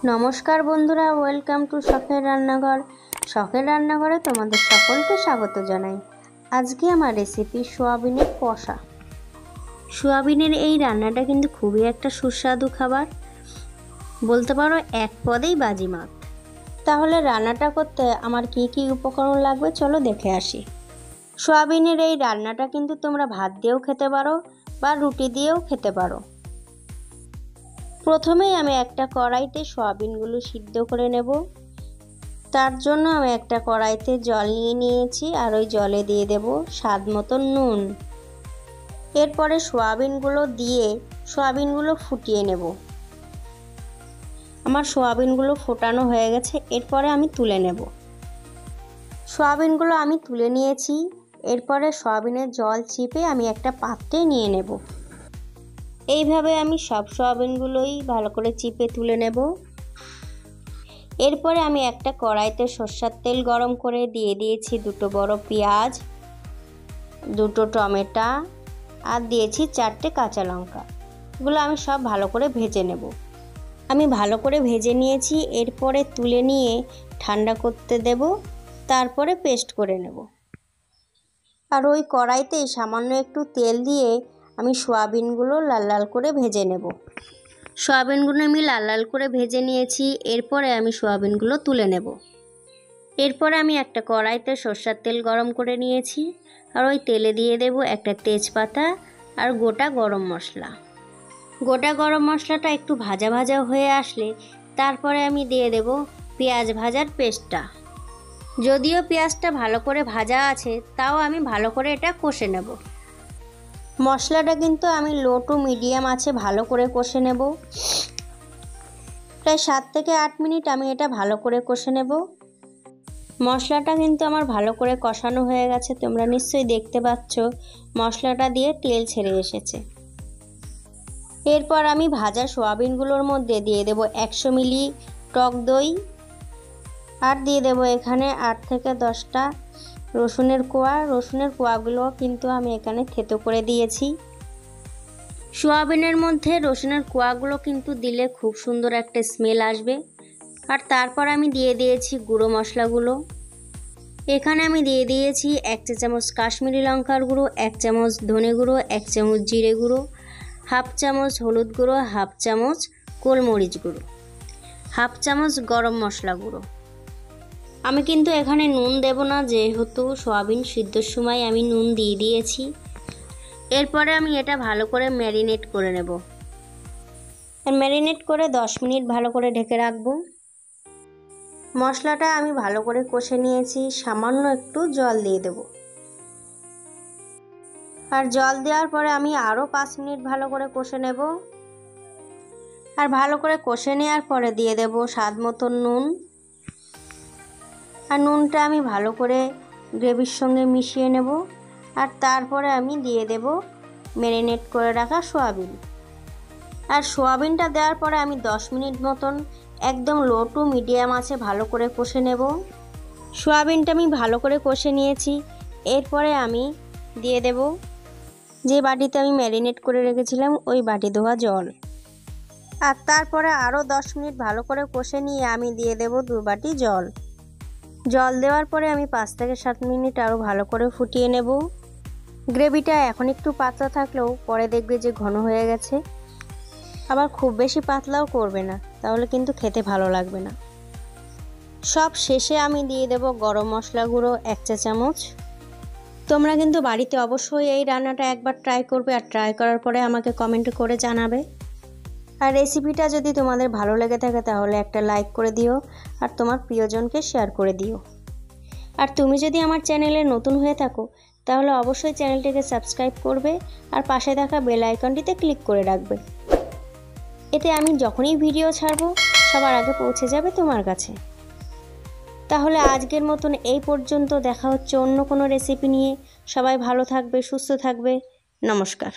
নমস্কার বন্ধুরা, welcome to শখের রান্নাঘর। শখের রান্নাঘরে তোমাদের সকলকে স্বাগত জানাই। আজকে আমার রেসিপি সোয়াবিনের কষা। সোয়াবিনের এই রান্নাটা কিন্তু খুবই একটা সুস্বাদু খাবার, বলতে পারো এক পদেই বাজিমাত। তাহলে রান্নাটা করতে আমার কি কি উপকরণ লাগবে চলো দেখে আসি। সোয়াবিনের এই রান্নাটা কিন্তু তোমরা ভাত দিয়েও খেতে পারো বা রুটি দিয়েও খেতে পারো। প্রথমেই আমি একটা কড়াইতে সয়াবিনগুলো সিদ্ধ করে নেব। তার জন্য আমি একটা কড়াইতে জল নিয়ে নিয়েছি আর ওই জলে দিয়ে দেব স্বাদ মতো নুন। এরপরে সয়াবিনগুলো দিয়ে সয়াবিনগুলো ফুটিয়ে নেব। আমার সয়াবিনগুলো ফোটানো হয়ে গেছে, এরপরে আমি তুলে নেব। সয়াবিনগুলো আমি তুলে নিয়েছি। এরপরে সয়াবিনের জল চিপে আমি একটা পাত্রে নিয়ে নেব। এইভাবে আমি সব সয়াবিনগুলোই ভালো করে চিপে তুলে নেব। এরপরে আমি একটা কড়াইতে সরষের তেল গরম করে দিয়ে দিয়েছি দুটো বড় পেঁয়াজ, দুটো টমেটো আর দিয়েছি 4টে কাঁচা লঙ্কা। এগুলো আমি সব ভালো করে ভেজে নেব। আমি ভালো করে ভেজে নিয়েছি। এরপরে তুলে নিয়ে ঠান্ডা করতে দেব, তারপরে পেস্ট করে নেব। আর ওই কড়াইতেই সামান্য একটু তেল দিয়ে আমি সয়াবিনগুলো লাল লাল করে ভেজে নেব। সয়াবিনগুলো আমি লাল লাল করে ভেজে নিয়েছি। এরপরে আমি সয়াবিনগুলো তুলে নেব। এরপরে আমি একটা কড়াইতে সরষের তেল গরম করে নিয়েছি আর ওই তেলে দিয়ে দেব একটা তেজপাতা আর গোটা গরম মশলা। গোটা গরম মশলাটা একটু ভাজা ভাজা হয়ে আসলে তারপরে আমি দিয়ে দেব পেঁয়াজ ভাজার পেস্টটা। যদিও পেঁয়াজটা ভালো করে ভাজা আছে, তাও আমি ভালো করে এটা কষে নেব। মশলাটা কিন্তু আমি লো টু মিডিয়াম আছে ভালো করে কষে নেব। প্রায় 7 থেকে 8 মিনিট আমি এটা ভালো করে কষে নেব। মশলাটা কিন্তু আমার ভালো করে কষানো হয়ে গেছে, তোমরা নিশ্চয়ই দেখতে পাচ্ছ মশলাটা দিয়ে তেল ছেড়ে এসেছে। এরপর আমি ভাজা সয়াবিনগুলোর মধ্যে দিয়ে দেব 100 মিলি টক দই আর দিয়ে দেব এখানে 8 থেকে 10টা রসুনের কোয়া। রসুনের কোয়াগুলো কিন্তু আমি এখানে থেতো করে দিয়েছি। সোয়াবিনের মধ্যে রসুনের কোয়াগুলো কিন্তু দিলে খুব সুন্দর একটা স্মেল আসবে। আর তারপর আমি দিয়ে দিয়েছি গুঁড়ো মশলাগুলো। এখানে আমি দিয়ে দিয়েছি 1 চা চামচ কাশ্মীরি লঙ্কার গুঁড়ো, 1 চামচ ধনে গুঁড়ো, 1 চামচ জিরে গুঁড়ো, হাফ চামচ হলুদ গুঁড়ো, হাফ চামচ গোলমরিচ গুঁড়ো, হাফ চামচ গরম মশলা গুঁড়ো। আমি কিন্তু এখানে নুন দেব না, যেহেতু সয়াবিন সিদ্ধর সময় আমি নুন দিয়ে দিয়েছি। এরপরে আমি এটা ভালো করে ম্যারিনেট করে নেব। ম্যারিনেট করে 10 মিনিট ভালো করে ঢেকে রাখবো। মশলাটা আমি ভালো করে কষে নিয়েছি, সামান্য একটু জল দিয়ে দেব। আর জল দেওয়ার পরে আমি আরও 5 মিনিট ভালো করে কষে নেব। আর ভালো করে কষে নেওয়ার পরে দিয়ে দেব স্বাদ মতো নুন। আর নুনটা আমি ভালো করে গ্রেভির সঙ্গে মিশিয়ে নেব। আর তারপরে আমি দিয়ে দেব ম্যারিনেট করে রাখা সয়াবিন। আর সয়াবিনটা দেওয়ার পরে আমি 10 মিনিট মতন একদম লো টু মিডিয়াম আছে ভালো করে কষে নেব। সয়াবিনটা আমি ভালো করে কষে নিয়েছি। এরপরে আমি দিয়ে দেব যে বাটিতে আমি ম্যারিনেট করে রেখেছিলাম ওই বাটি ধোয়া জল। আর তারপরে আরও 10 মিনিট ভালো করে কষে নিয়ে আমি দিয়ে দেব 2 বাটি জল। জল দেওয়ার পরে আমি 5 থেকে 7 মিনিট আরও ভালো করে ফুটিয়ে নেব। গ্রেভিটা এখন একটু পাতলা থাকলেও পরে দেখবে যে ঘন হয়ে গেছে। আবার খুব বেশি পাতলাও করবে না, তাহলে কিন্তু খেতে ভালো লাগবে না। সব শেষে আমি দিয়ে দেব গরম মশলা গুঁড়ো 1 চা চামচ। তোমরা কিন্তু বাড়িতে অবশ্যই এই রান্নাটা একবার ট্রাই করবে আর ট্রাই করার পরে আমাকে কমেন্ট করে জানাবে। আর রেসিপিটা যদি তোমাদের ভালো লেগে থাকে তাহলে একটা লাইক করে দিও আর তোমার প্রিয়জনকে শেয়ার করে দিও। আর তুমি যদি আমার চ্যানেলে নতুন হয়ে থাকো তাহলে অবশ্যই চ্যানেলটিকে সাবস্ক্রাইব করবে আর পাশে থাকা বেল আইকনটিতে ক্লিক করে রাখবে। এতে আমি যখনই ভিডিও ছাড়বো সবার আগে পৌঁছে যাবে তোমার কাছে। তাহলে আজকের মতন এই পর্যন্ত, দেখা হচ্ছে অন্য কোনো রেসিপি নিয়ে। সবাই ভালো থাকবে, সুস্থ থাকবে। নমস্কার।